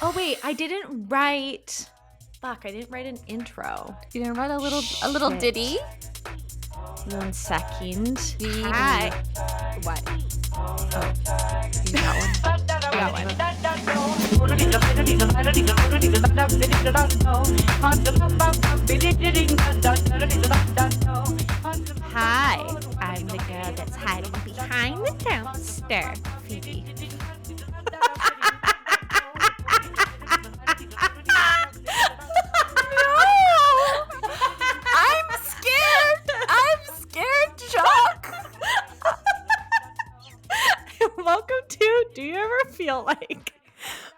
Oh wait, I didn't write. Fuck, I didn't write an intro. You didn't write a little Shit. ditty? 1 second. Phoebe. Hi. What? Oh, you got one. Hi, I'm the girl that's hiding behind the dumpster, Phoebe. I'm scared, Jaque. Welcome to Do You Ever Feel Like?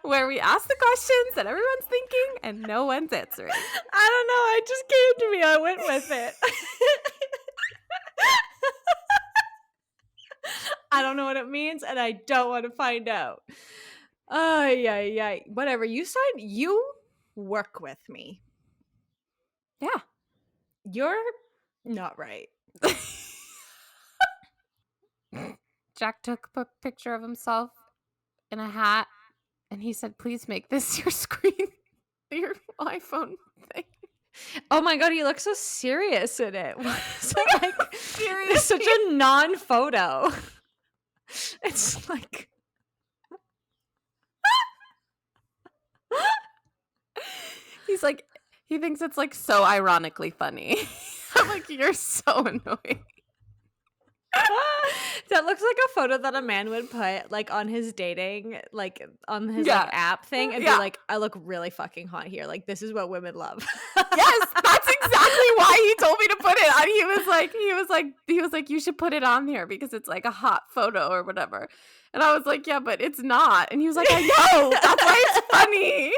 Where we ask the questions that everyone's thinking and no one's answering. I don't know. It just came to me. I went with it. I don't know what it means, and I don't want to find out. Yeah. Whatever. You work with me. Yeah. You're not right. Jaque took a picture of himself in a hat, and he said, "Please make this your screen, your iPhone thing." Oh my god, he looks so serious in it. So like Seriously. it's such a non-photo. It's like He's like, he thinks it's like so ironically funny. I'm like, you're so annoying. that looks like a photo that a man would put like on his dating, like on his like app thing, and be like, I look really fucking hot here. Like, this is what women love. Yes, that's exactly why he told me to put it on. He was like, you should put it on there because it's like a hot photo or whatever. And I was like, yeah, but it's not. And he was like, I know. That's why it's funny.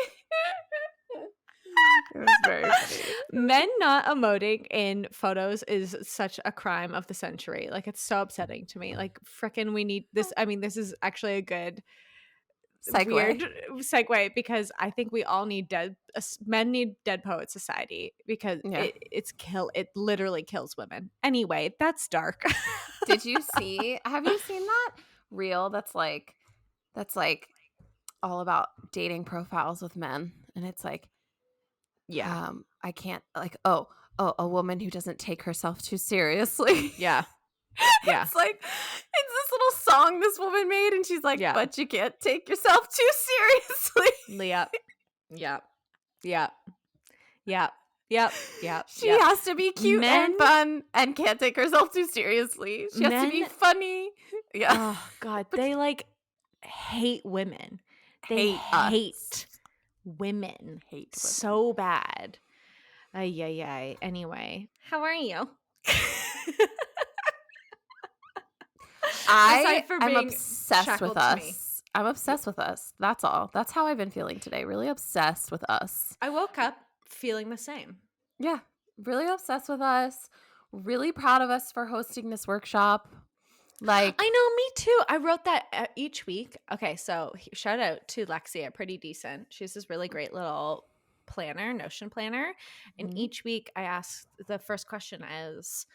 It was very funny. Men not emoting in photos is such a crime of the century. Like, it's so upsetting to me. Like, frickin' we need this. I mean, this is actually a good weird segue because I think we all need men need Dead Poet Society because it literally kills women. Anyway, that's dark. Have you seen that reel that's like all about dating profiles with men? And it's like, I can't, like, a woman who doesn't take herself too seriously. Yeah. It's like, it's this little song this woman made, and she's like, but you can't take yourself too seriously. Yep. She has to be cute and fun and can't take herself too seriously. She has to be funny. Yeah. Oh God, they like hate women. They hate women. So bad. Ay. Anyway, how are you? I'm obsessed with us. I'm obsessed with us. That's all. That's how I've been feeling today. Really obsessed with us. I woke up feeling the same. Yeah. Really obsessed with us. Really proud of us for hosting this workshop. Like, I know, me too. I wrote that each week. Okay, so shout out to Lexia, Pretty Decent. She has this really great little planner, Notion planner. And each week I ask, the first question is,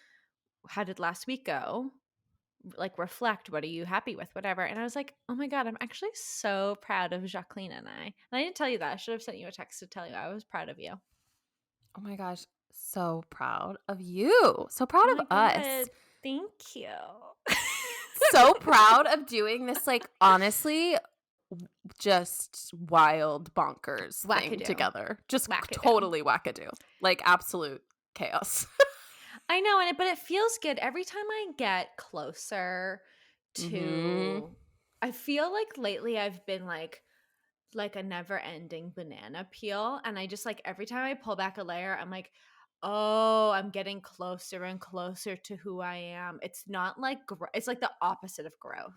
how did last week go? Like, reflect, what are you happy with, whatever. And I was like, oh my God, I'm actually so proud of Jacqueline and I. And I didn't tell you that. I should have sent you a text to tell you I was proud of you. Oh my gosh, so proud of you. So proud of us. Thank you. So proud of doing this, like, honestly, just wild bonkers thing together. Just totally wackadoo. Like, absolute chaos. I know, but it feels good every time I get closer to I feel like lately I've been like a never-ending banana peel, and I just like every time I pull back a layer, I'm like, oh, I'm getting closer and closer to who I am. It's not like it's like the opposite of growth.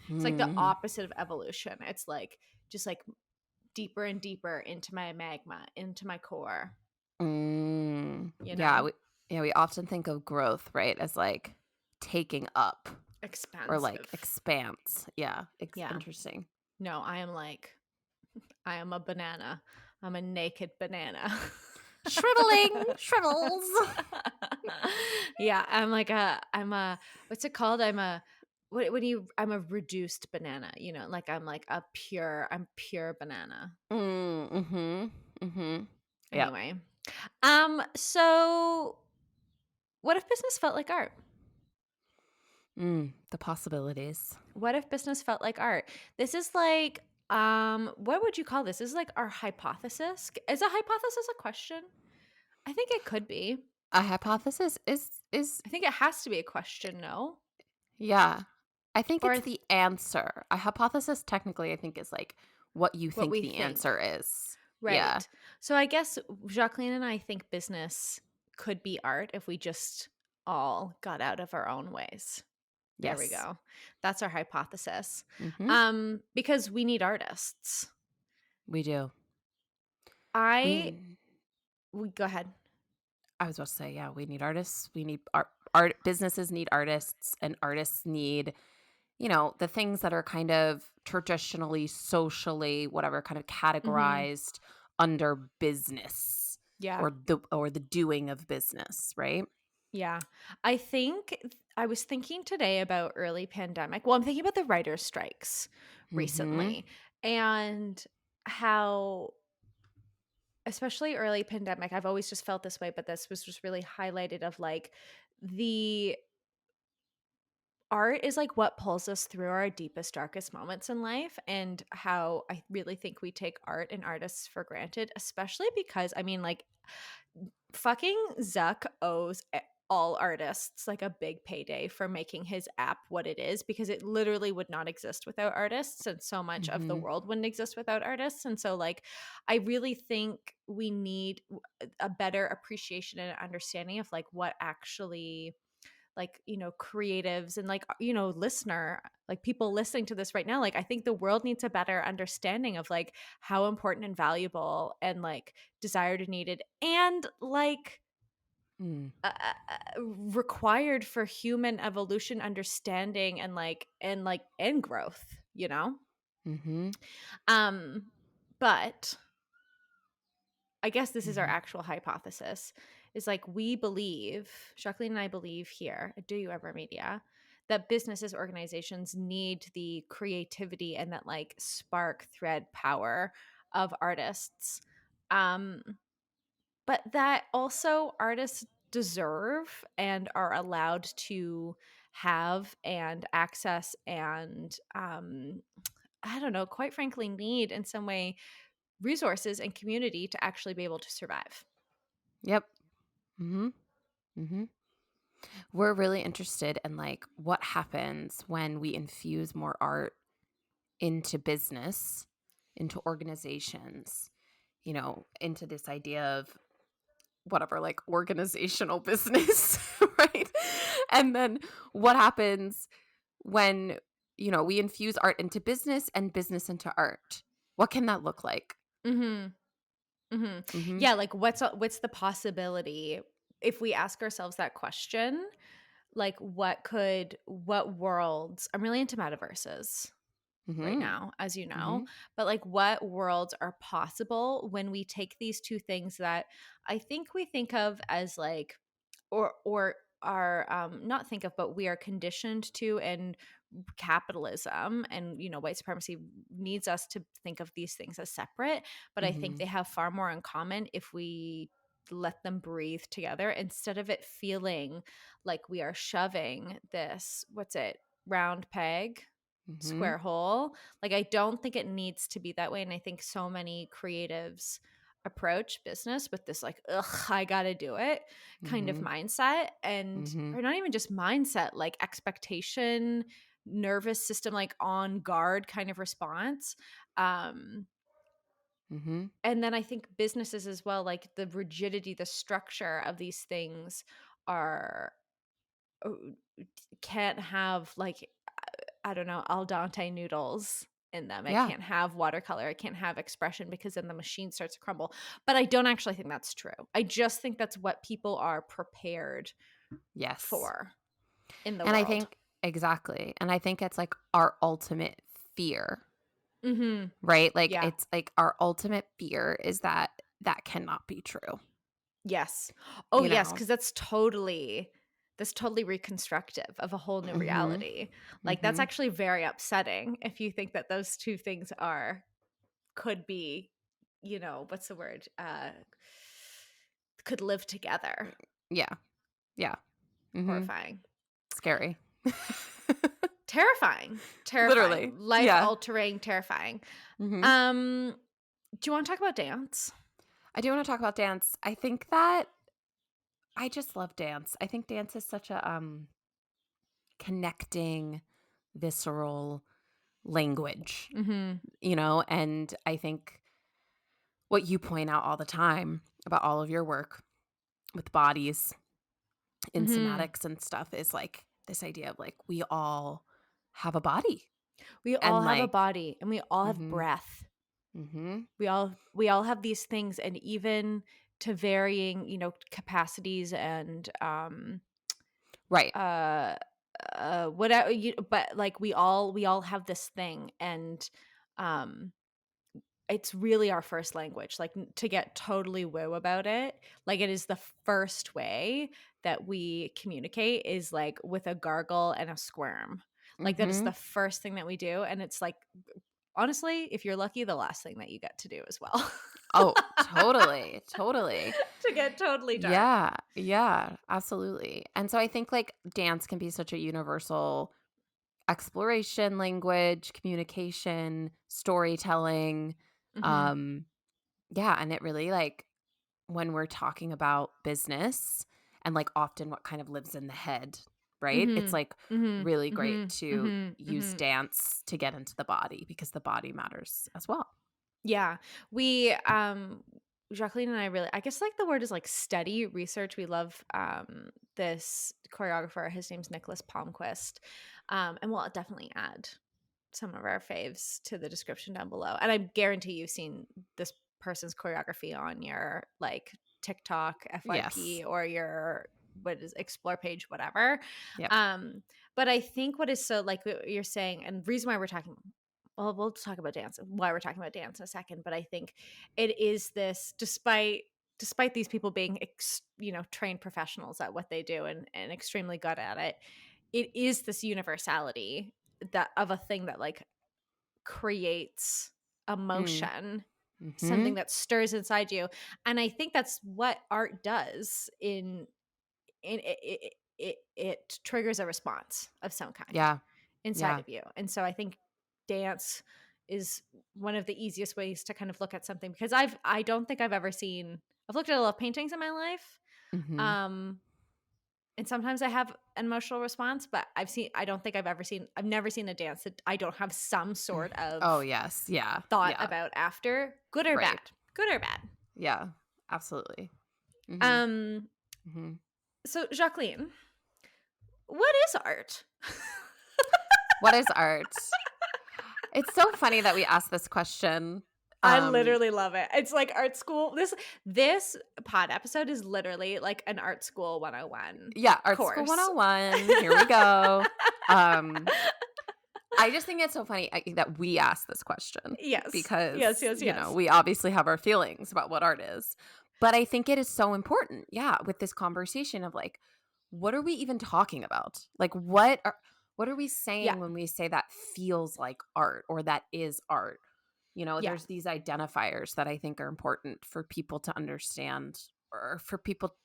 It's like the opposite of evolution. It's like just like deeper and deeper into my magma, into my core. You know? Yeah, we often think of growth, right, as like taking up. Expansive. Or like expanse. Yeah. Interesting. No, I am a banana. I'm a naked banana. Shrivels. Yeah, I'm a what's it called? I'm a what do you I'm a reduced banana, like I'm pure banana. Mhm. Mhm. Yep. Anyway, so what if business felt like art? The possibilities. What if business felt like art? This is like, what would you call this? This is like our hypothesis. Is a hypothesis a question? I think it could be. A hypothesis is I think it has to be a question, no? yeah. I think Or it's the answer. A hypothesis technically I think is like what you what think we the think. answer is. Yeah. Right. So I guess Jacqueline and I think business could be art if we just all got out of our own ways. There we Yes. go. That's our hypothesis. Mhm. Because we need artists. We do. I We we go ahead. I was about to say, yeah, we need artists. We need art businesses need artists and artists need, the things that are kind of traditionally, socially, whatever kind of Mhm. categorized under business Yeah. or the doing of business, right? Yeah. I was thinking today about early pandemic. Well, I'm thinking about the writers' strikes Mhm. recently and how, especially early pandemic, I've always just felt this way, but this was just really highlighted of like the art is like what pulls us through our deepest, darkest moments in life, and how I really think we take art and artists for granted, especially because I mean, like, fucking Zuck owes all artists like a big payday for making his app what it is, because it literally would not exist without artists, and so much of the Mhm. world wouldn't exist without artists. And so like I really think we need a better appreciation and understanding of like what actually, like, creatives and like, listener, like people listening to this right now, like I think the world needs a better understanding of like how important and valuable and like desired and needed and like Mm. required for human evolution, understanding, and growth. Mhm. um but I guess this is our Mhm. actual hypothesis, is like we believe, Jacqueline and I believe here at Do You Ever Media, that businesses, organizations need the creativity and that like spark thread power of artists. Um, but that also artists deserve and are allowed to have and access and I don't know, quite frankly, need in some way resources and community to actually be able to survive. Yep. Mhm. Mhm. We're really interested in like what happens when we infuse more art into business, into organizations, into this idea of whatever, like organizational business, right? And then what happens when, we infuse art into business and business into art? What can that look like? Mhm. Mhm. Mhm. Yeah, like what's the possibility if we ask ourselves that question? Like what worlds, I'm really into metaverses right Mhm. now, as you know, Mhm. but like what worlds are possible when we take these two things that I think we think of as like, or are not think of, but we are conditioned to, and capitalism and white supremacy needs us to think of these things as separate, but I think Mhm. they have far more in common if we let them breathe together, instead of it feeling like we are shoving this, what's it, round peg Mhm. square hole. Like I don't think it needs to be that way, and I think so many creatives approach business with this like, ugh, I gotta do it kind of Mhm. mindset, and Mhm. or not even just mindset, like expectation, nervous system, like on guard kind of response. um Mhm. and then I think businesses as well, like the rigidity, the structure of these things are, uh, can't have like, I don't know, al dente noodles in them. It Yeah. can't have watercolor. It can't have expression, because then the machine starts to crumble. But I don't actually think that's true. I just think that's what people are prepared Yes. for in the And I world. think exactly. And I think it's like our ultimate fear, Mhm. right? Like Yeah. it's like our ultimate fear is that cannot be true, Yes. Oh, you yes, know? because that's totally. this totally reconstructive of a whole new Mhm. reality. Like, that's Mhm. actually very upsetting if you think that those two things could be, what's the word? Could live together. Yeah. Yeah. Mhm. Horrifying. Scary. Terrifying. Terrifying. Literally. Life Yeah. altering, terrifying. Mhm. Do you want to talk about dance? I do wanna talk about dance. I think that I just love dance. I think dance is such a, connecting, visceral language, Mhm. and I think what you point out all the time about all of your work with bodies in Mhm. somatics and stuff is, like, this idea of, like, we all have a body We all and, have a like body and we all have Mhm. breath. Mhm. We all have these things, and even to varying, capacities and Right. uh whatever but like we all have this thing, and um it's really our first language. Like, to get totally woo about it, like, it is the first way that we communicate is like with a gargle and a squirm. Like, that is the Mhm. first thing that we do, and it's like, honestly, if you're lucky, the last thing that you get to do as well. Oh, totally, totally. To get totally dark. Yeah, yeah, absolutely. And so I think, like, dance can be such a universal exploration language, communication, storytelling. Mhm. Um, yeah, and it really, like, when we're talking about business and, like, often what kind of lives in the head, right? It's, Mhm. like, Mhm. really great Mhm. to Mhm. use Mhm. dance to get into the body because the body matters as well. Yeah. We Jacqueline and I really, I guess, like, the word is like study research. We love this choreographer. His name's Nicholas Palmquist. And we'll definitely add some of our faves to the description down below. And I guarantee you've seen this person's choreography on your, like, TikTok, Yes. FYP, or your, what is, explore page, whatever. Yep. Um, but I think what is so, like what you're saying, and the reason why we're talking, well, we'll talk about dance, why we're talking about dance in a second, but I think it is this, despite these people being trained professionals at what they do, and extremely good at it, it is this universality that of a thing that, like, creates Mm. emotion, something Mhm. that stirs inside you. And I think that's what art does. In it triggers a response of some kind Yeah. inside Yeah. of you. And so I think dance is one of the easiest ways to kind of look at something, because I don't think I've looked at a lot of paintings in my life. Mhm. Um and sometimes I have an emotional response, but I've never seen a dance that I don't have some sort Oh, of yes. Yeah. thought Yeah. about after, good or Right. bad. Good or bad. Yeah. Absolutely. Mhm. Um Mhm. so Jacqueline, what is art? What is art? It's so funny that we asked this question. I Um, literally love it. It's like art school. This pod episode is literally like an art school 101 yeah, Art School course. 101. Here we go. Um, I just think it's so funny that we asked this question Yes. Yes, because, yes, yes. we obviously have our feelings about what art is. But I think it is so important, yeah, with this conversation of, like, what are we even talking about? Like, what are we Yeah. saying when we say that feels like art or that is art? Yeah. There's these identifiers that I think are important for people to understand, or for people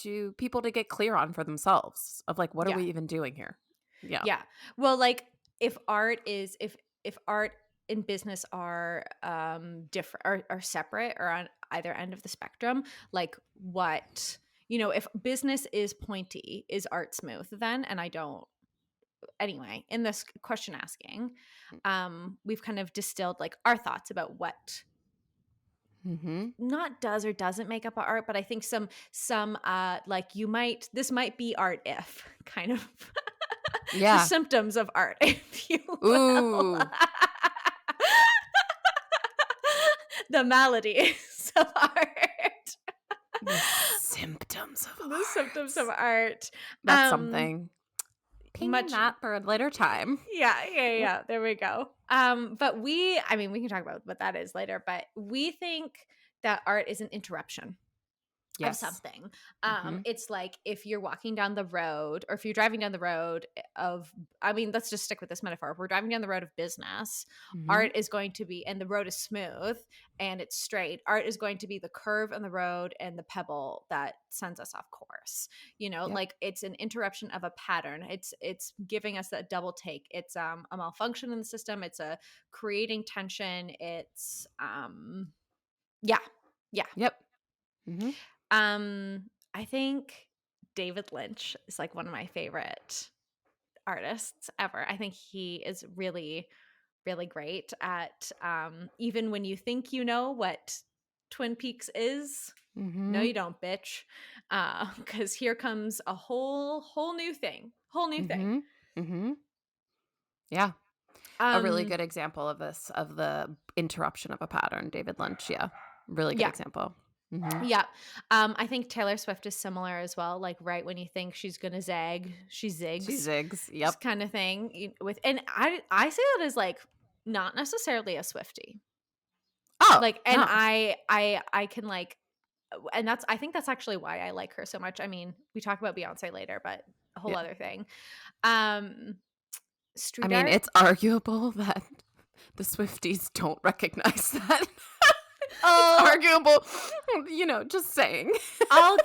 to get clear on for themselves of, like, what are Yeah. we even doing here? Yeah. Yeah. Well, like, if art and business are different, are separate, or on either end of the spectrum, like, what, if business is pointy, is art smooth then? And I don't, anyway, in this question asking, we've kind of distilled, like, our thoughts about what Mhm. not does or doesn't make up art, but I think some like, this might be art if kind of the Yeah. symptoms of art, if you will. Ooh. The maladies of art. The symptoms of The symptoms of art. art. That's Um something. Pinging much that for a later time. yeah, there we go. But I mean, we can talk about what that is later, but we think that art is an interruption. of Yes. something. Mhm. It's like if you're walking down the road or if you're driving down the road of, I mean, let's just stick with this metaphor. If we're driving down the road of business, Mhm. art is going to be, and the road is smooth and it's straight, art is going to be the curve on the road and the pebble that sends us off course. Yep. Like it's an interruption of a pattern. It's giving us that double take. It's a malfunction in the system. It's a creating tension. It's yeah. Yeah. Yep. Mhm. I think David Lynch is like one of my favorite artists ever. I think he is really, really great at even when you think you know what Twin Peaks is. No, Mhm. you don't, bitch. Because here comes a whole new thing. Whole new thing. Mhm. Mhm. Yeah. A really Um, good example of this, of the interruption of a pattern, David Lynch, yeah. Really good yeah. example. Mhm. Yeah. I think Taylor Swift is similar as well. Like right when you think she's gonna zag, she She zigs. zigs, Just yep. kind of thing with, and I say that as like not necessarily a Swiftie. Oh, Like, and no. I can like, and that's, I think that's actually why I like her so much. I mean, we talk about Beyonce later, but a whole Yeah. other thing. Um, I street mean, art. it's arguable that the Swifties don't recognize that. It's Oh, arguable, just saying. I'll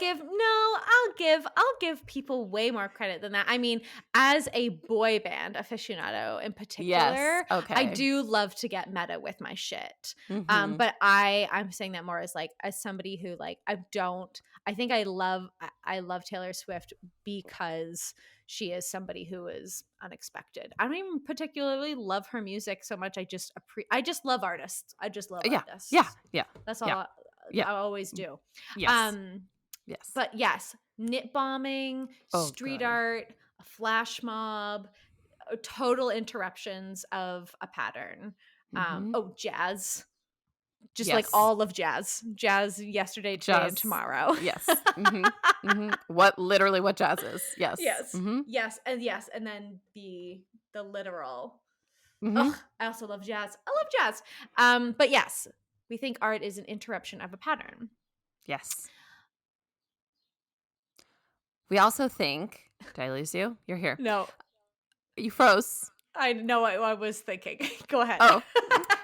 give people way more credit than that. I mean, as a boy band aficionado in Yes, particular, I okay. do love to get meta with my shit. Mhm. But I'm saying that more as like as somebody who like I think I love Taylor Swift because she is somebody who is unexpected. I don't even particularly love her music so much. I just love artists. I just love Yeah, yeah, artists. yeah, That's yeah, all yeah. I always Mm, do. yes, Um, yes. but yes, knit bombing, Oh, street God. art, a flash mob, total interruptions of a pattern. Mhm. Oh, jazz. Just like Yes. all of jazz. Jazz yesterday, today, and Jazz. tomorrow. Yes. Mhm, mhm. What jazz is. Yes. Yes. Mhm, Yes. And then the literal. mhm. Ugh, I also love jazz. I love jazz. But yes, we think art is an interruption of a pattern. Yes. We also think, did I lose you? You're here. No, You froze. I know what I was thinking. Go ahead. Oh.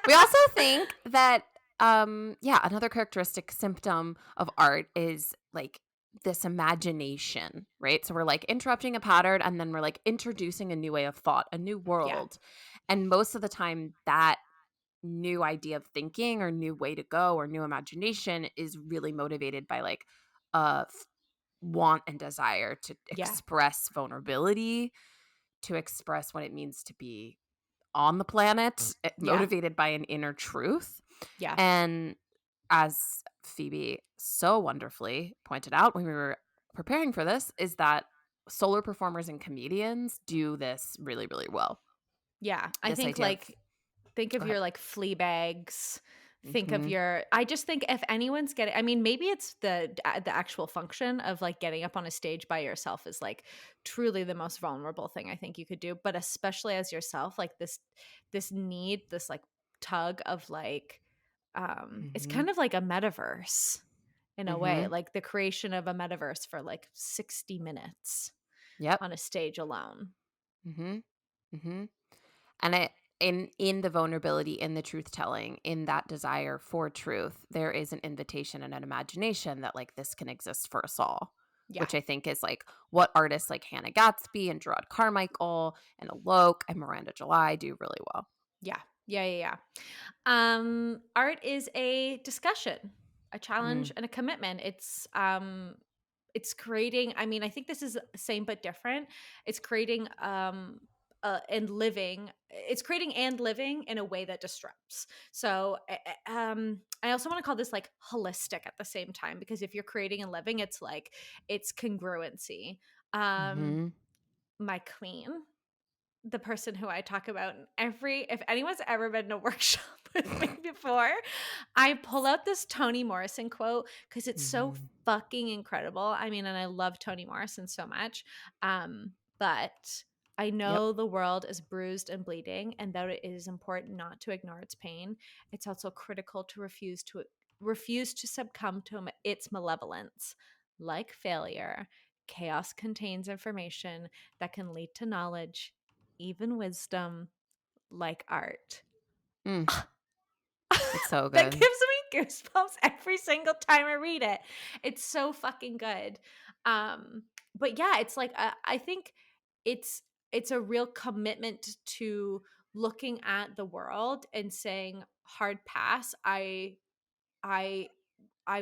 We also think that, yeah, another characteristic symptom of art is, like, this imagination, right? So we're, like, interrupting a pattern, and then we're, like, introducing a new way of thought, a new Yeah. world, and most of the time, that new idea of thinking or new way to go or new imagination is really motivated by, like, want and desire to Yeah. express vulnerability, to express what it means to be on the planet, Yeah. motivated by an inner truth. Yeah. And as Phoebe so wonderfully pointed out when we were preparing for this, is that solo performers and comedians do this really, really well. Yeah. I This think idea of, like think of go ahead. your like flea bags. Think of Mhm. your I just think if anyone's getting, I mean, maybe it's the actual function of like getting up on a stage by yourself is like truly the most vulnerable thing I think you could do, but especially as yourself, like this need, this like tug of like it's Mhm. kind of like a metaverse in a way, Mhm. like the creation of a metaverse for like 60 minutes Yep. on a stage alone. Mhm. Mhm. And it in the vulnerability, in the truth telling, in that desire for truth, there is an invitation and an imagination that, like, this can exist for us all, Yeah. which I think is, like, what artists like Hannah Gatsby and Gerard Carmichael and Alok and Miranda July do really well. Yeah. Art is a discussion, a challenge, Mm. and a commitment. It's creating, I mean, I think this is the same but different. It's creating it's creating and living in a way that disrupts. So I also want to call this like holistic at the same time, because if you're creating and living, it's like it's congruency. Um Mhm. my queen, the person who I talk about in if anyone's ever been in a workshop with me before, I pull out this Toni Morrison quote because it's so Mhm. fucking incredible. I mean, and I love Toni Morrison so much. But I Yep. know the world is bruised and bleeding, and that it is important not to ignore its pain. It's also critical to refuse to refuse to succumb to its malevolence. Like failure, chaos contains information that can lead to knowledge, even wisdom, like art. Mm, it's so That good. gives me goosebumps every single time I read it. It's so fucking good. But yeah, it's like I think it's it's a real commitment to looking at the world and saying hard pass. I I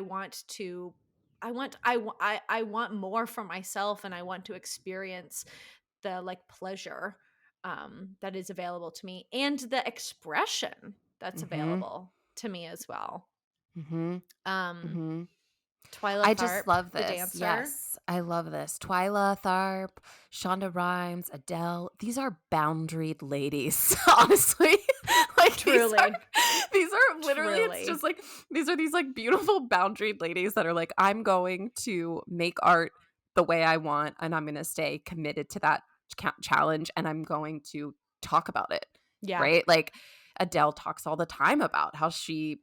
want to I want more for myself, and I want to experience the like pleasure that is available to me and the expression that's Mhm. available to me as well. Mhm. Um Mhm. Twyla I just Tharp, love the this. dancer. Yes, I love this. Twyla Tharp, Shonda Rhimes, Adele. These are boundaried ladies, honestly. Like Truly. these are literally it's Truly. just like these are these like beautiful boundaried ladies that are like I'm going to make art the way I want and I'm going to stay committed to that challenge and I'm going to talk about it. Yeah. Right? Like Adele talks all the time about how she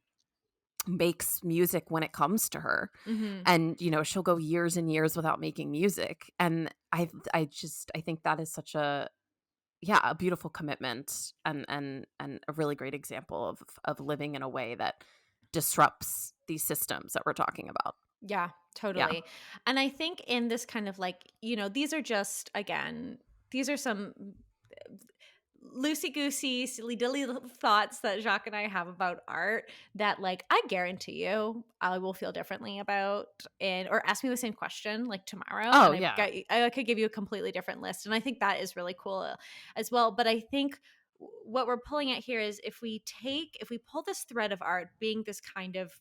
makes music when it comes to her Mhm. and she'll go years and years without making music and I think that is such a yeah a beautiful commitment and a really great example of living in a way that disrupts these systems that we're talking about. Yeah, Yeah. totally. And I think in this kind of like, these are just, again, these are some loosey goosey, silly dilly thoughts that Jacques and I have about art that, like, I guarantee you I will feel differently about, and or ask me the same question like tomorrow, Oh and yeah. I could give you a completely different list. And I think that is really cool as well. But I think what we're pulling at here is if we pull this thread of art being this kind of,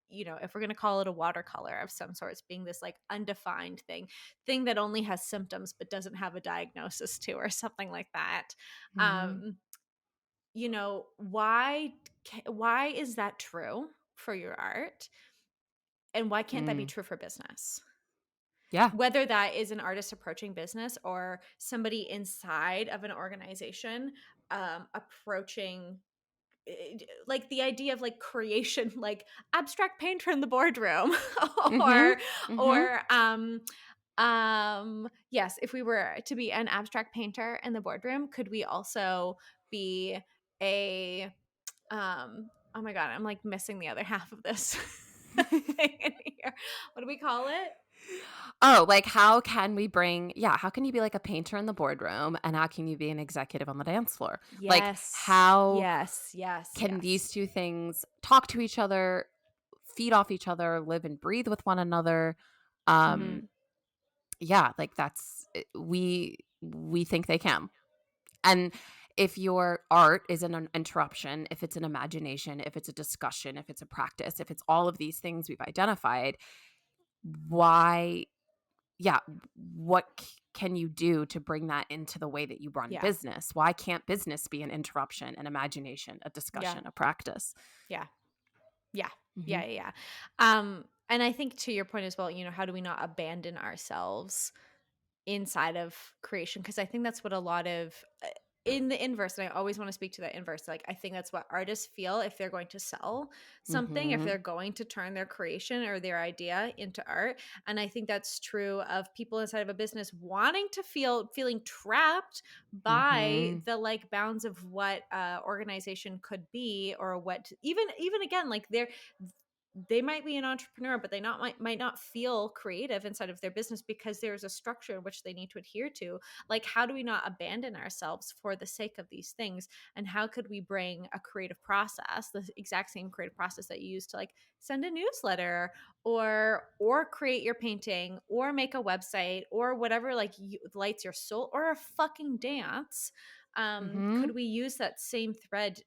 if we're going to call it a watercolor of some sorts, being this like undefined thing that only has symptoms but doesn't have a diagnosis to, or something like that. Mhm. um why is that true for your art, and why can't that be Mm. true for business? Yeah. Whether that is an artist approaching business or somebody inside of an organization approaching, like the idea of like creation, like abstract painter in the boardroom, Mhm. or Mhm. or yes, if we were to be an abstract painter in the boardroom, could we also be a oh my god, I'm like missing the other half of this thing in here. What do we call it? Oh, like how can you be like a painter in the boardroom and how can you be an executive on the dance floor? Like Yes. how Yes, yes, can yes. these two things talk to each other, feed off each other, live and breathe with one another? Mhm. Um yeah, like we think they can. And if your art is an interruption, if it's an imagination, if it's a discussion, if it's a practice, if it's all of these things we've identified, why yeah, what can you do to bring that into the way that you run Yeah. business? Why can't business be an interruption, an imagination, a Yeah. discussion, a practice? Yeah. Yeah. Mhm. Yeah, yeah, yeah. And I think to your point as well, how do we not abandon ourselves inside of creation? Because I think that's what a lot of in the inverse, and I always want to speak to that inverse, like I think that's what artists feel if they're going to sell something, if they're Mhm. going to turn their creation or their idea into art. And I think that's true of people inside of a business wanting to feeling trapped by Mhm. the like bounds of what organization could be, or what even again, like they might be an entrepreneur, but they might not feel creative inside of their business because there's a structure in which they need to adhere to. Like, how do we not abandon ourselves for the sake of these things? And how could we bring a creative process, the exact same creative process that you use to like send a newsletter, or create your painting, or make a website, or whatever lights your soul, or a fucking dance? Could Mhm. we use that same thread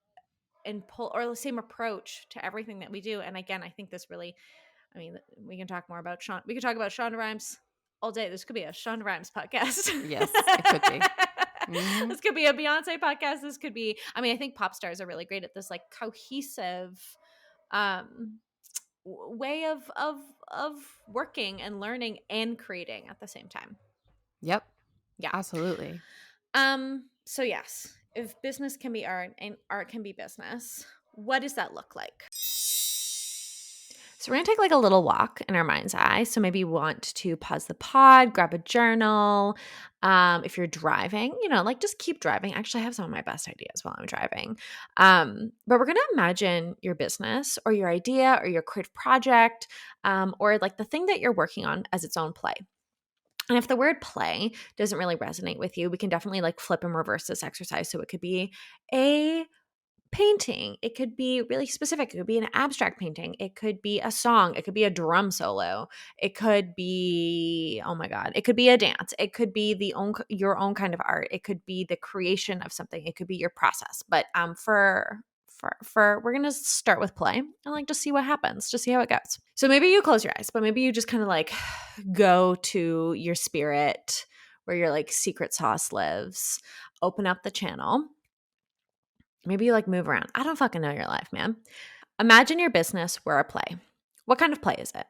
and pull, or the same approach to everything that we do? And again, I think this really, I mean, we can talk more about we can talk about Shonda Rhimes all day. This could be a Shonda Rhimes podcast. Yes, it could be. Mhm. This could be a Beyonce podcast. This could be, I mean, I think pop stars are really great at this like cohesive um way of working and learning and creating at the same time. Yep. Yeah. Absolutely. So yes, if business can be art and art can be business, what does that look like? So we're going to take like a little walk in our mind's eye. So maybe you want to pause the pod, grab a journal. If you're driving, like just keep driving. Actually, I have some of my best ideas while I'm driving. But we're going to imagine your business or your idea or your creative project, or like the thing that you're working on as its own play. And if the word play doesn't really resonate with you, we can definitely like flip and reverse this exercise. So it could be a painting. It could be really specific. It could be an abstract painting. It could be a song. It could be a drum solo. It could be, oh my God, it could be a dance. It could be your own kind of art. It could be the creation of something. It could be your process. But for we're gonna start with play and like just see what happens, just see how it goes. So maybe you close your eyes, but maybe you just kind of like go to your spirit where your like secret sauce lives. Open up the channel. Maybe you like move around. I don't fucking know your life, man. Imagine your business were a play. What kind of play is it?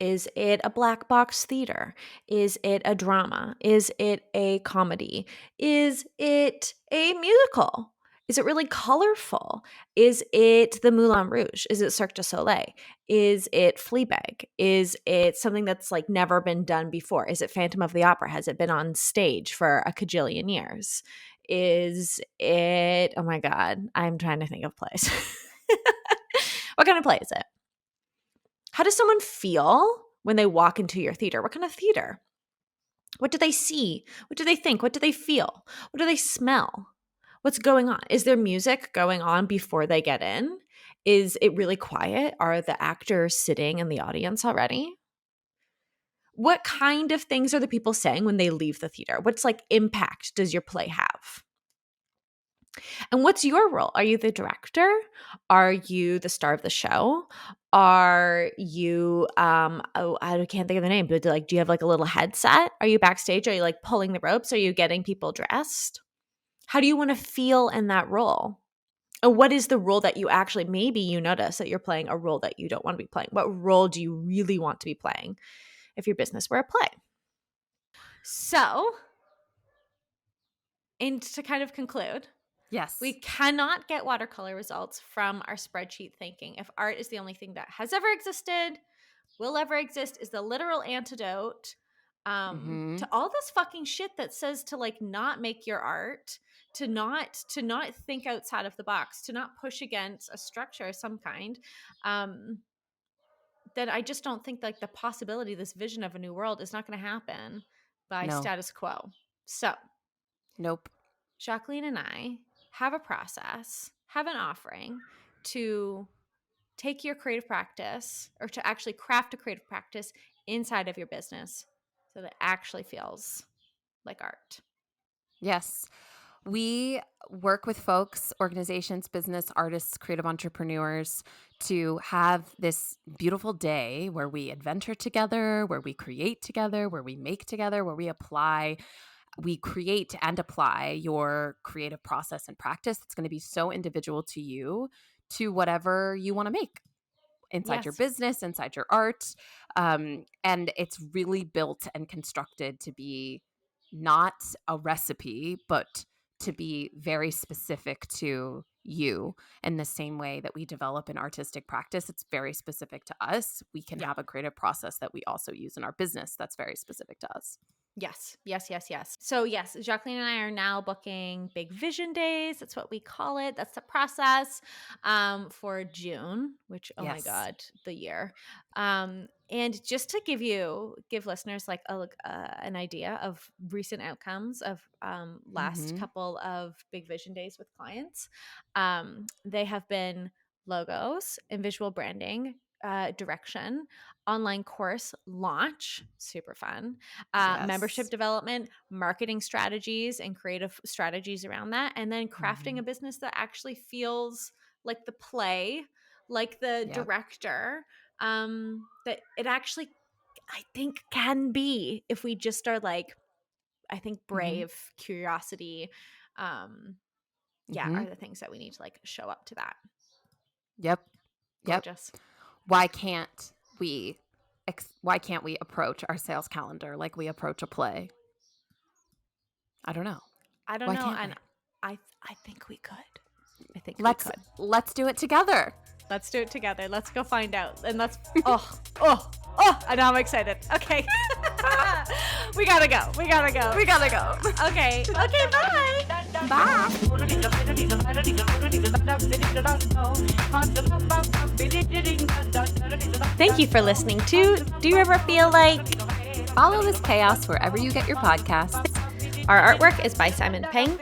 Is it a black box theater? Is it a drama? Is it a comedy? Is it a musical? Is it really colorful? Is it the Moulin Rouge? Is it Cirque du Soleil? Is it Fleabag? Is it something that's like never been done before? Is it Phantom of the Opera? Has it been on stage for a cajillion years? Is it, oh my God, I'm trying to think of plays. What kind of play is it? How does someone feel when they walk into your theater? What kind of theater? What do they see? What do they think? What do they feel? What do they smell? What's going on? Is there music going on before they get in? Is it really quiet? Are the actors sitting in the audience already? What kind of things are the people saying when they leave the theater? What's like impact does your play have? And what's your role? Are you the director? Are you the star of the show? Are you I can't think of the name, but like do you have like a little headset? Are you backstage? Are you like pulling the ropes? Are you getting people dressed? How do you want to feel in that role? And what is the role that you actually maybe you notice that you're playing a role that you don't want to be playing? What role do you really want to be playing if your business were a play? So, and to kind of conclude, Yes. we cannot get watercolor results from our spreadsheet thinking. If art is the only thing that has ever existed, will ever exist, is the literal antidote to all this fucking shit that says to like not make your art, to not think outside of the box, to not push against a structure of some kind. Then I just don't think like the possibility, this vision of a new world is not going to happen by No. status quo. So Nope. Jacqueline and I have a process, have an offering to take your creative practice or to actually craft a creative practice inside of your business so that it actually feels like art. Yes. We work with folks, organizations, business artists, creative entrepreneurs to have this beautiful day where we adventure together, where we create together, where we make together, where we create and apply your creative process and practice. It's going to be so individual to you, to whatever you want to make inside your Yes. business, inside your art. And it's really built and constructed to be not a recipe, but to be very specific to you. In the same way that we develop an artistic practice, it's very specific to us. We can Yeah. have a creative process that we also use in our business that's very specific to us. Yes. So yes, Jacqueline and I are now booking Big Vision Days. That's what we call it. That's the process for June, which, oh my Yes. God, the year. And just to give listeners like an idea of recent outcomes of last Mm-hmm. couple of Big Vision Days with clients, they have been logos and visual branding, direction, online course launch, super fun, membership Yes. development, marketing strategies, and creative strategies around that. And then crafting Mm-hmm. a business that actually feels like the play, like the Yep. director, that it actually, I think, can be if we just are like, I think Mm-hmm. brave, curiosity, yeah, Mm-hmm. are the things that we need to like show up to that. Yep. Yep. Gorgeous. Why can't we why can't we approach our sales calendar like we approach a play? I don't know. I don't Why know. can't And we? I think we could. I think we Let's could. let's do it together. Let's do it together. Let's go find out. And let's, and now I'm excited. Okay. We gotta go. We gotta go. Okay. Okay, bye. Bye. Thank you for listening to Do You Ever Feel Like? Follow this chaos wherever you get your podcasts. Our artwork is by Simon Peng.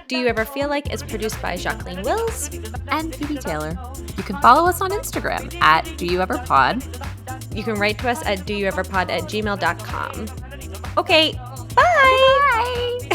Do You Ever Feel Like is produced by Jacqueline Wills and Phoebe Taylor. You can follow us on Instagram at doyoueverpod. You can write to us at doyoueverpod@gmail.com. Okay, bye! Bye!